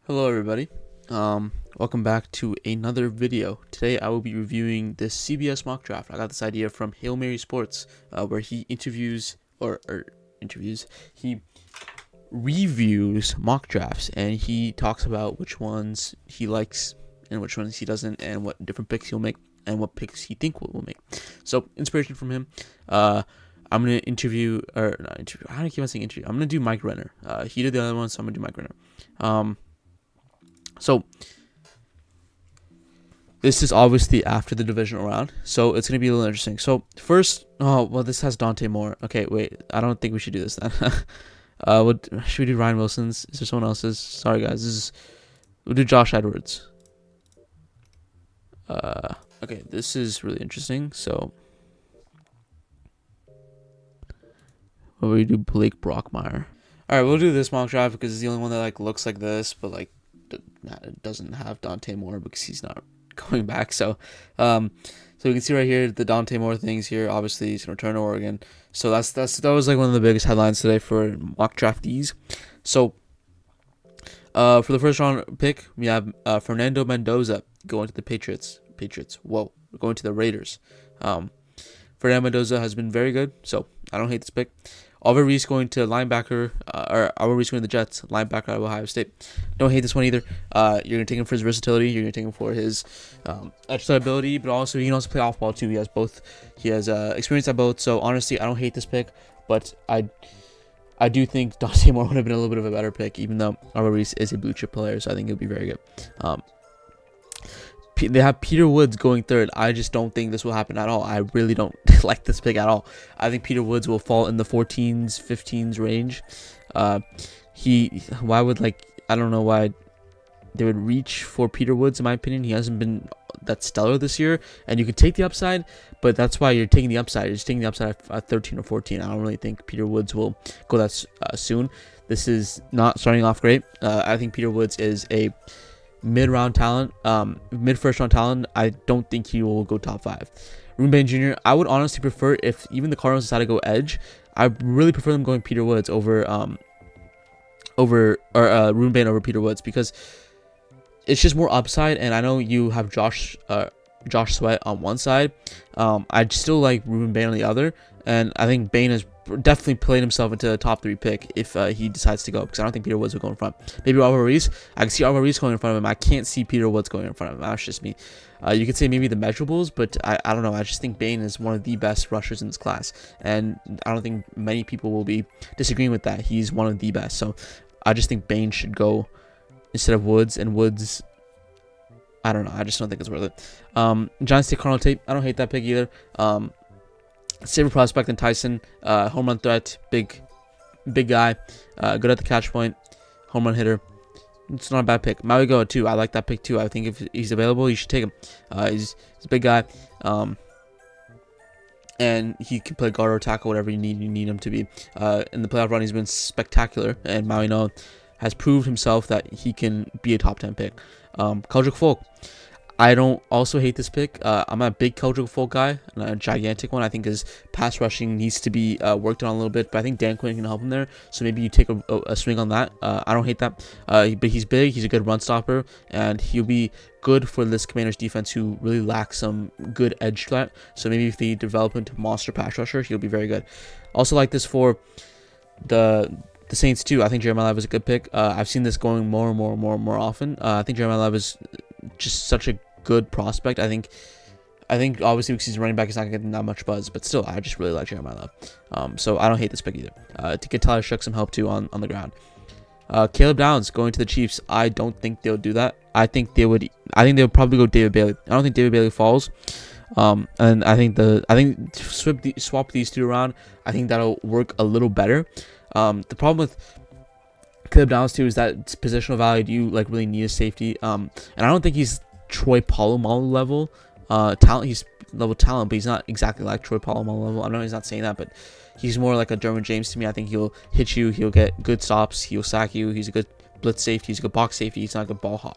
Hello everybody. Welcome back to another video. Today I will be reviewing this CBS mock draft. I got this idea from Hail Mary Sports, where he he reviews mock drafts and he talks about which ones he likes and which ones he doesn't, and what different picks he'll make and what picks he think will make. So inspiration from him. I'm gonna interview, or not interview. How do I keep on saying interview? I'm gonna do Mike Renner. He did the other one, so I'm gonna do Mike Renner. So this is obviously after the divisional round, so it's gonna be a little interesting. So first, this has Dante Moore. Okay, wait, I don't think we should do this then. What should we do? Ryan Wilson's? Is there someone else's? Sorry guys, we'll do Josh Edwards. Okay, this is really interesting. So what will we do? Blake Brockmeyer. All right, we'll do this mock draft because it's the only one that looks like this, but doesn't have Dante Moore because he's not going back. So you can see right here the Dante Moore things here. Obviously he's gonna return to Oregon. So that was one of the biggest headlines today for mock draftees. So for the first round pick, we have Fernando Mendoza going to the Patriots. Whoa, going to the Raiders. Fernando Mendoza has been very good, so I don't hate this pick. Alvin Reese going to linebacker, or Alvin Reese going to the Jets, linebacker out of Ohio State. Don't hate this one either. You're going to take him for his versatility. You're going to take him for his extra ability, but also he can also play off ball too. He has both. He has experience at both. So honestly, I don't hate this pick, but I do think Dante Moore would have been a little bit of a better pick, even though Alvin Reese is a blue chip player, so I think he'll be very good. They have Peter Woods going third. I just don't think this will happen at all. I really don't like this pick at all. I think Peter Woods will fall in the 14s, 15s range. I don't know why they would reach for Peter Woods, in my opinion. He hasn't been that stellar this year, and you could take the upside, but that's why you're taking the upside. You're just taking the upside at 13 or 14. I don't really think Peter Woods will go that soon. This is not starting off great. I think Peter Woods is a mid-first round talent. I don't think he will go top 5. Ruben Bain Jr., I would honestly prefer, if even the Cardinals decide to go edge, I really prefer them going Peter Woods over Ruben Bain over Peter Woods, because it's just more upside. And I know you have Josh Sweat on one side. I'd still like Ruben Bain on the other, and I think Bain has definitely played himself into a top 3 pick if he decides to go, because I don't think Peter Woods will go in front. Maybe Alvin Reese. I can see Alvin Reese going in front of him. I can't see Peter Woods going in front of him. That's just me. You could say maybe the measurables, but I don't know. I just think Bain is one of the best rushers in this class, and I don't think many people will be disagreeing with that. He's one of the best. So I just think Bain should go instead of Woods, and Woods, I don't know. I just don't think it's worth it. Giants take Carnell Tate. I don't hate that pick either. Safer prospect than Tyson. Home run threat. Big guy. Good at the catch point. Home run hitter. It's not a bad pick. Maui Goa too. I like that pick too. I think if he's available, you should take him. He's a big guy. And he can play guard or tackle, whatever you need him to be. In the playoff run, he's been spectacular, and Maui Noa has proved himself that he can be a top 10 pick. Keldrick Folk. I don't also hate this pick. I'm a big Keldrick Folk guy, and a gigantic one. I think his pass rushing needs to be worked on a little bit, but I think Dan Quinn can help him there. So maybe you take a swing on that. I don't hate that. But he's big. He's a good run stopper, and he'll be good for this Commanders defense, who really lacks some good edge threat. So maybe if they develop into a monster pass rusher, he'll be very good. Also like this for the Saints too. I think Jeremiah Love is a good pick. I've seen this going more and more often. I think Jeremiah Love is just such a good prospect. I think obviously because he's running back, he's not getting that much buzz, but still, I just really like Jeremiah Love. So I don't hate this pick either. To get Tyler Shook some help too on the ground. Caleb Downs going to the Chiefs. I don't think they'll do that. I think they would probably go David Bailey. I don't think David Bailey falls. And I think swap these two around. I think that'll work a little better. The problem with Caleb Downs too is that positional value. Do you really need a safety? And I don't think he's Troy Polamalu level talent. He's level talent, but he's not exactly like Troy Polamalu level. I know he's not saying that, but he's more like a Derwin James to me. I think he'll hit you. He'll get good stops. He'll sack you. He's a good blitz safety. He's a good box safety. He's not a good ball hawk.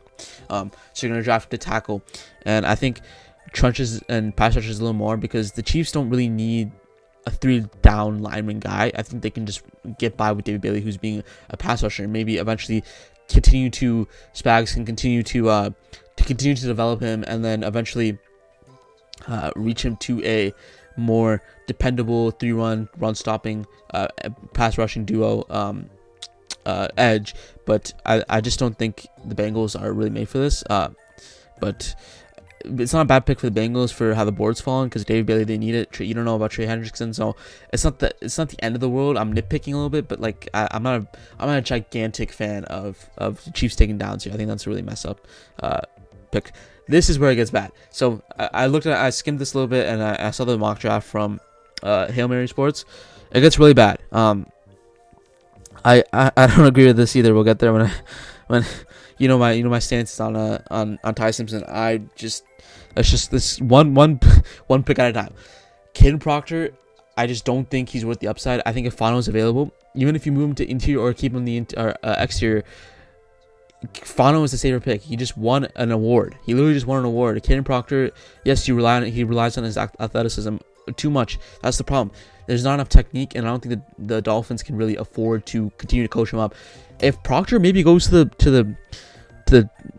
So you're gonna draft the tackle, and I think trenches and pass rushers a little more, because the Chiefs don't really need a 3-down lineman guy. I think they can just get by with David Bailey, who's being a pass rusher, and maybe eventually Spags can continue to develop him, and then eventually reach him to a more dependable run stopping pass rushing duo edge. But I just don't think the Bengals are really made for this. But it's not a bad pick for the Bengals for how the board's fallen, because David Bailey, they need it. You don't know about Trey Hendrickson, so it's not the end of the world. I'm nitpicking a little bit, but like I'm not a gigantic fan of the Chiefs taking downs here. I think that's a really mess up pick. This is where it gets bad. So I skimmed this a little bit, and I saw the mock draft from Hail Mary Sports. It gets really bad. I don't agree with this either. We'll get there when you know my stance on Ty Simpson. It's just this one pick at a time. Caden Proctor, I just don't think he's worth the upside. I think if Fano's available, even if you move him to interior or keep him in the exterior, Fano is the safer pick. He just won an award. He literally just won an award. Caden Proctor, yes, he relies on his athleticism too much. That's the problem. There's not enough technique, and I don't think the Dolphins can really afford to continue to coach him up. If Proctor maybe goes to the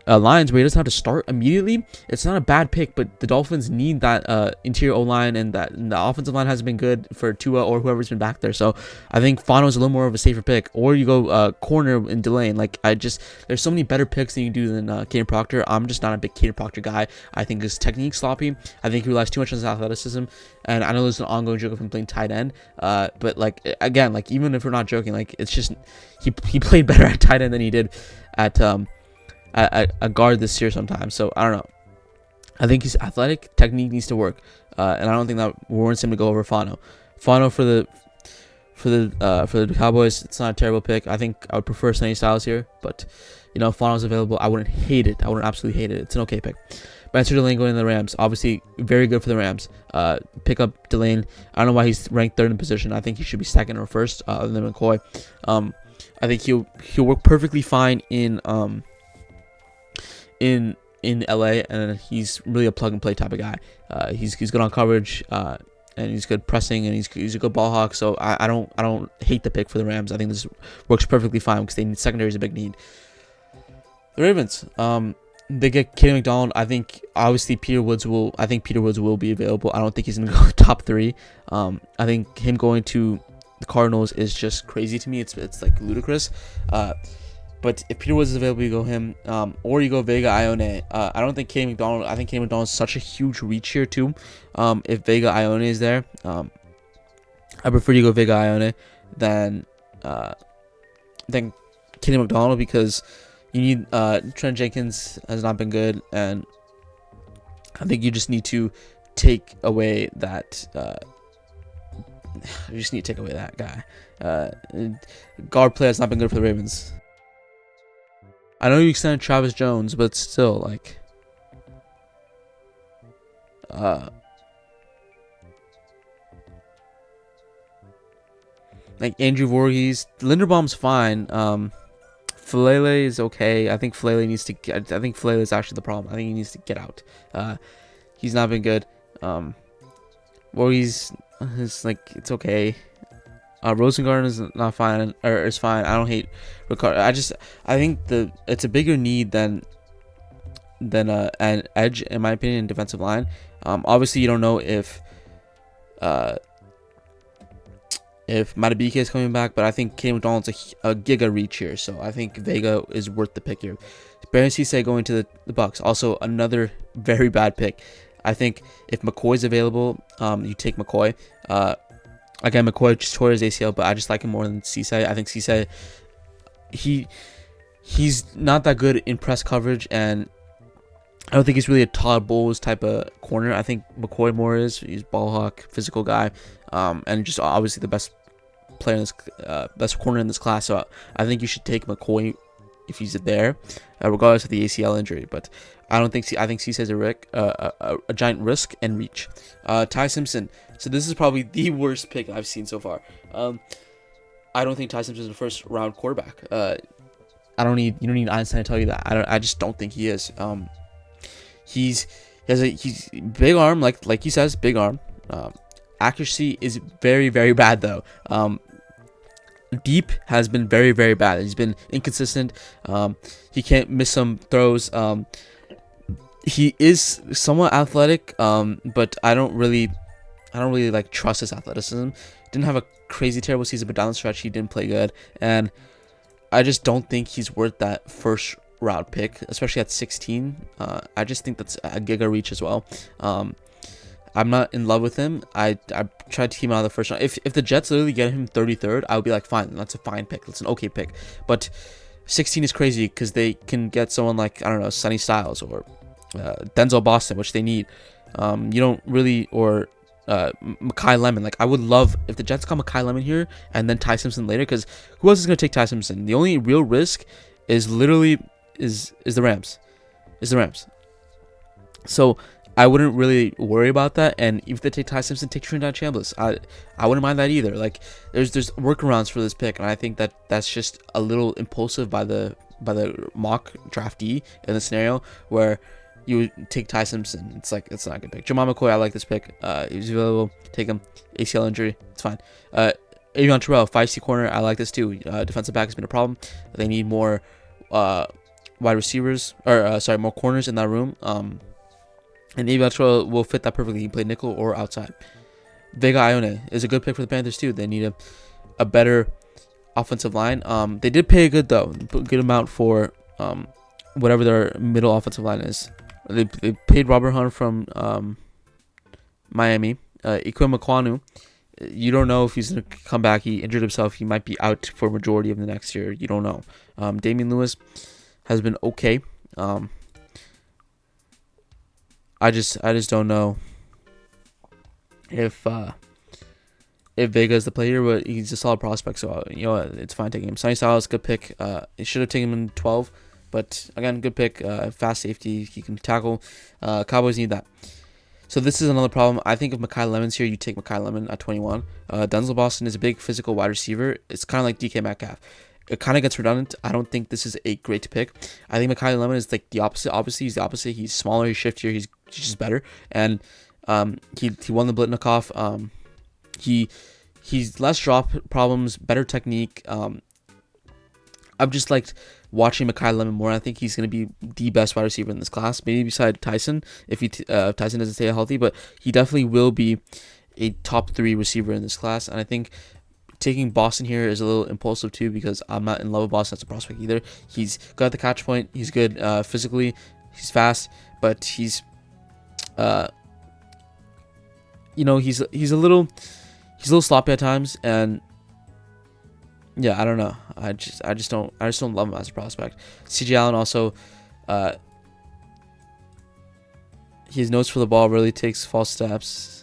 Lions where he doesn't have to start immediately, it's not a bad pick, but the Dolphins need that interior O-line, and the offensive line hasn't been good for Tua or whoever's been back there. So I think Fano's a little more of a safer pick. Or you go corner in Delane. There's so many better picks than you do than Caden Proctor. I'm just not a big Caden Proctor guy. I think his technique's sloppy. I think he relies too much on his athleticism, and I know there's an ongoing joke of him playing tight end, but even if we're not joking, it's just he played better at tight end than he did at a guard this year sometimes. So I don't know. I think his athletic technique needs to work, and I don't think that warrants him to go over Fano. Fano for the Cowboys, it's not a terrible pick. I think I would prefer Sonny Styles here, but if Fano's available, I wouldn't hate it. I wouldn't absolutely hate it. It's an okay pick. Spencer Delane going to the Rams, obviously very good for the Rams. Pick up Delane. I don't know why he's ranked third in position. I think he should be second or first, other than McCoy. I think he'll work perfectly fine in LA, and he's really a plug and play type of guy. He's good on coverage, and he's good pressing, and he's a good ball hawk. So I don't hate the pick for the Rams. I think this works perfectly fine because they need secondary is a big need. The Ravens, they get Kenny McDonald. I think obviously Peter Woods will be available. I don't think he's gonna go top 3. I think him going to the Cardinals is just crazy to me. It's like ludicrous. But if Peter Woods is available, you go him, or you go Vega Ione. I don't think Kenny McDonald. I think Kenny McDonald is such a huge reach here too. If Vega Ione is there, I prefer you go Vega Ione than Kenny McDonald, because you need Trent Jenkins has not been good, and I think you just need to take away that. You just need to take away that guy. Guard play has not been good for the Ravens. I know you extended Travis Jones, but still, Andrew Voorhees, Linderbaum's fine. Falele is okay. I think Falele is actually the problem. I think he needs to get out. He's not been good. Voorhees is it's okay. Rosengarten is not fine, or is fine. I don't hate Ricardo. I think it's a bigger need than an edge, in my opinion, in defensive line. Obviously you don't know if Matabike is coming back, but I think Kenny McDonald's a giga reach here, so I think Vega is worth the pick here. Barry Cisse going to the Bucks, also another very bad pick. I think if McCoy's available, you take McCoy. Again, McCoy just tore his ACL, but I just like him more than Cisse. I think Cisse, he's not that good in press coverage, and I don't think he's really a Todd Bowles type of corner. I think McCoy more is. He's ball hawk, physical guy, and just obviously the best player in this, best corner in this class. So I think you should take McCoy if he's there, regardless of the ACL injury. But I think Cisse is a giant risk and reach. Ty Simpson. So this is probably the worst pick I've seen so far. I don't think Ty Simpson is a first round quarterback. You don't need Einstein to tell you that. I just don't think he is. He's big arm, like he says, big arm. Accuracy is very, very bad though. deep has been very, very bad. He's been inconsistent. He can't miss some throws. He is somewhat athletic, but I don't really like trust his athleticism. Didn't have a crazy terrible season, but down the stretch he didn't play good, and I just don't think he's worth that first round pick, especially at 16. I just think that's a giga reach as well. I'm not in love with him. I tried to keep him out of the first round. If the Jets literally get him 33rd, I would be like, fine, that's a fine pick. That's an okay pick. But 16 is crazy because they can get someone like, I don't know, Sonny Styles or Denzel Boston, which they need. You don't really, or Mekhi Lemon. Like, I would love if the Jets got Mekhi Lemon here and then Ty Simpson later, because who else is going to take Ty Simpson? The only real risk is literally is the Rams. So I wouldn't really worry about that. And if they take Ty Simpson, take Trinidad Chambliss. I wouldn't mind that either. Like, there's workarounds for this pick, and I think that's just a little impulsive by the mock draftee in the scenario where you would take Ty Simpson. It's like, it's not a good pick. Jamal McCoy, I like this pick. He's available. Take him. ACL injury, it's fine. Avion Terrell, 5C corner, I like this too. Defensive back has been a problem. They need more wide receivers, or more corners in that room. And Avion Terrell will fit that perfectly. He can play nickel or outside. Vega Ione is a good pick for the Panthers too. They need a better offensive line. They did pay a good amount for whatever their middle offensive line is. They paid Robert Hunt from Miami. Ikwem Ekwonu, you don't know if he's going to come back. He injured himself. He might be out for a majority of the next year. You don't know. Damian Lewis has been okay. I just don't know if Vega is the player, but he's a solid prospect, so it's fine taking him. Sonny Styles, good pick. It should have taken him in 12, but again, good pick. Fast safety, he can tackle. Cowboys need that. So this is another problem. I think if Mekhi Lemon's here, you take Mekhi Lemon at 21. Denzel Boston is a big physical wide receiver. It's kind of like DK Metcalf. It kind of gets redundant. I don't think this is a great pick. I think Mekhi Lemon is like the opposite. Obviously, he's the opposite. He's smaller, he's shiftier, he's just better. And he won the Blitnikoff. He's less drop problems, better technique. I've just liked watching Mekhi Lemon more. I think he's going to be the best wide receiver in this class, maybe beside Tyson, if Tyson doesn't stay healthy. But he definitely will be a top 3 receiver in this class. And I think taking Boston here is a little impulsive too, because I'm not in love with Boston as a prospect either. He's got the catch point. He's good physically. He's fast, but he's he's a little sloppy at times, and yeah, I don't know. I just don't love him as a prospect. CJ Allen also, his nose for the ball really takes false steps.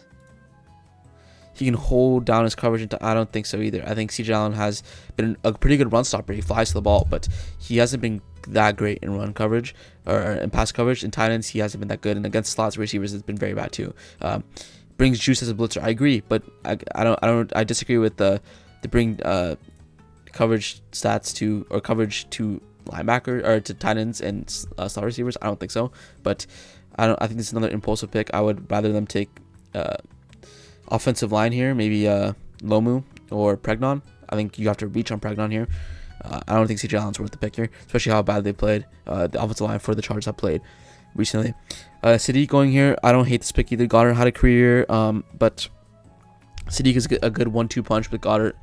He can hold down his coverage. I don't think so either. I think CJ Allen has been a pretty good run stopper. He flies to the ball, but he hasn't been that great in run coverage or in pass coverage. In tight ends, he hasn't been that good, and against slots receivers, it's been very bad too. Brings juice as a blitzer. I agree, but I disagree with the bring coverage stats to, or coverage to linebacker or to tight ends and slot receivers. I don't think so, but I think it's another impulsive pick. I would rather them take offensive line here, maybe Lomu or Pregnon. I think you have to reach on Pregnon here. I don't think CJ Allen's worth the pick here, especially how bad they played. The offensive line for the Chargers have played recently. Sadiq going here. I don't hate this pick either. Goddard had a career, but Sadiq is a good 1-2 punch with Goddard.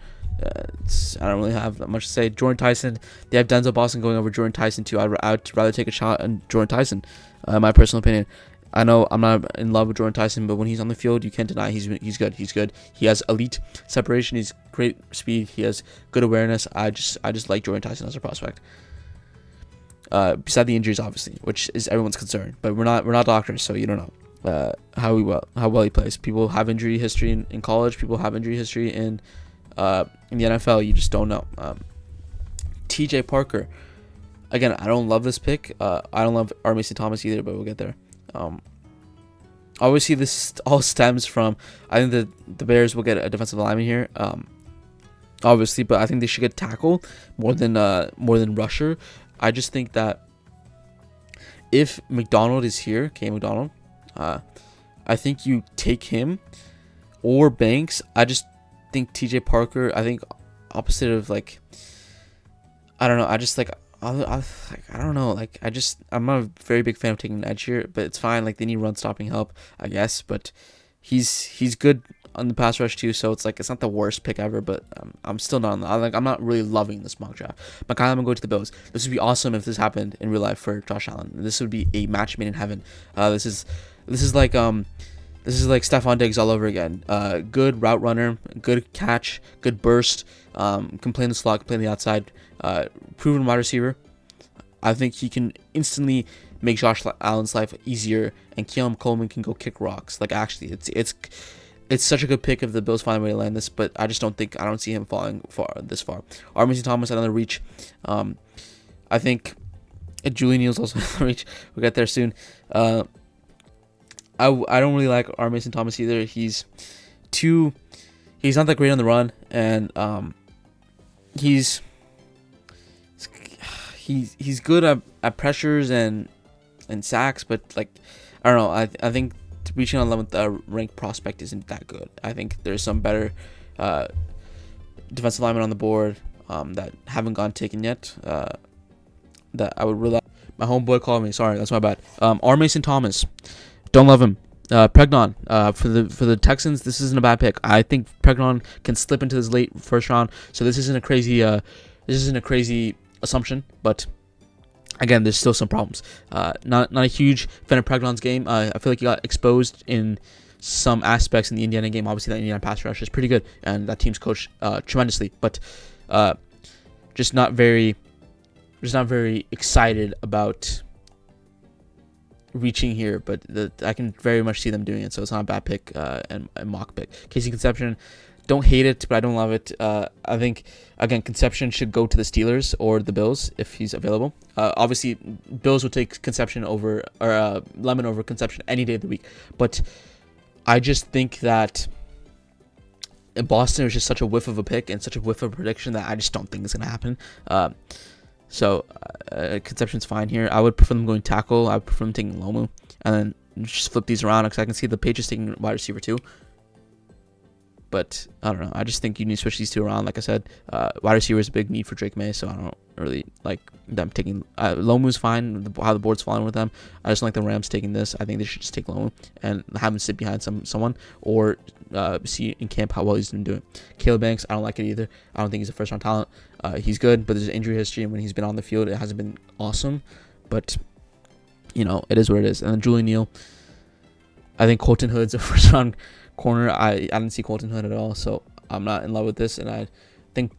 I don't really have that much to say. Jordan Tyson. They have Denzel Boston going over Jordan Tyson too. I'd rather take a shot on Jordan Tyson. My personal opinion. I know I'm not in love with Jordan Tyson, but when he's on the field, you can't deny he's good. He's good. He has elite separation. He's great speed. He has good awareness. I just like Jordan Tyson as a prospect. Beside the injuries, obviously, which is everyone's concern, but we're not doctors, so you don't know how well he plays. People have injury history in college. People have injury history in the NFL. You just don't know. TJ Parker. Again, I don't love this pick. I don't love R. Mason Thomas either, but we'll get there. Obviously, this all stems from, I think the Bears will get a defensive lineman here. Obviously, but I think they should get tackle more than rusher. I just think that if McDonald is here, K. McDonald, I think you take him or Banks. I just think TJ Parker. I think opposite of like, I don't know. I just like I don't know. Like I'm not a very big fan of taking an edge here, but it's fine. Like they need run stopping help, I guess. But he's good on the pass rush too, so it's like it's not the worst pick ever. But I'm still not. I'm not really loving this mock draft. But I'm gonna go to the Bills. This would be awesome if this happened in real life for Josh Allen. This would be a match made in heaven. This is like Stephon Diggs all over again. Good route runner, good catch, good burst. Can play in the slot, can play in the outside. Proven wide receiver. I think he can instantly make Josh Allen's life easier, and Keon Coleman can go kick rocks. Like actually, it's such a good pick if the Bills find a way to land this, but I don't see him falling this far. Armisen Thomas another reach. I think Julie Neal's also another reach. We'll get there soon. I don't really like Armisen Thomas either. He's not that great on the run, and he's good at pressures and sacks, but like I don't know. I think reaching on 11th ranked prospect isn't that good. I think there's some better defensive linemen on the board that haven't gone taken yet. That I would rely. My homeboy called me. Sorry, that's my bad. Armisen Thomas, don't love him. Pregnon for the Texans. This isn't a bad pick. I think Pregnon can slip into this late first round. So this isn't a crazy assumption, but again, there's still some problems. Not a huge fan of Pregnon's game. I feel like he got exposed in some aspects in the Indiana game. Obviously, that Indiana pass rush is pretty good, and that team's coached tremendously. But just not very excited about reaching here. But I can very much see them doing it, so it's not a bad pick and a mock pick. Casey Conception. Don't hate it, but I don't love it. I think, again, Conception should go to the Steelers or the Bills if he's available. Obviously, Bills would take Conception over, or Lemon over Conception any day of the week. But I just think that Boston was just such a whiff of a pick and such a whiff of a prediction that I just don't think it's going to happen. So Conception's fine here. I would prefer them going tackle. I would prefer them taking Lomu. And then just flip these around because I can see the Patriots taking wide receiver too. But I don't know. I just think you need to switch these two around. Like I said, wide receiver is a big need for Drake May, so I don't really like them taking. Lomu's fine. How the board's falling with them. I just don't like the Rams taking this. I think they should just take Lomu and have him sit behind someone or see in camp how well he's been doing. Caleb Banks, I don't like it either. I don't think he's a first round talent. He's good, but there's an injury history, and when he's been on the field, it hasn't been awesome. But it is what it is. And then Julie Neal, I think Colton Hood's a first round corner. I didn't see Colton Hood at all, so I'm not in love with this, and I think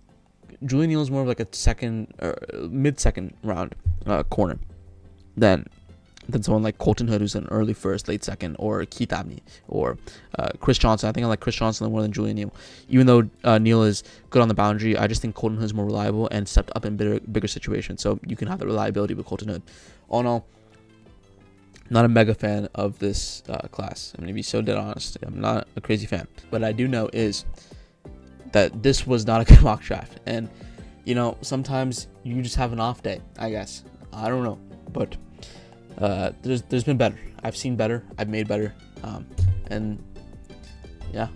Julian Neal is more of like a second or mid-second round corner than someone like Colton Hood, who's an early first, late second, or Keith Abney or Chris Johnson. I think I like Chris Johnson more than Julian Neal, even though Neal is good on the boundary. I just think Colton Hood is more reliable and stepped up in bigger situations, so you can have the reliability with Colton Hood. All in all, not a mega fan of this class. I'm going to be so dead honest. I'm not a crazy fan. What I do know is that this was not a good mock draft. And, sometimes you just have an off day, I guess. I don't know. But there's been better. I've seen better. I've made better. And, yeah.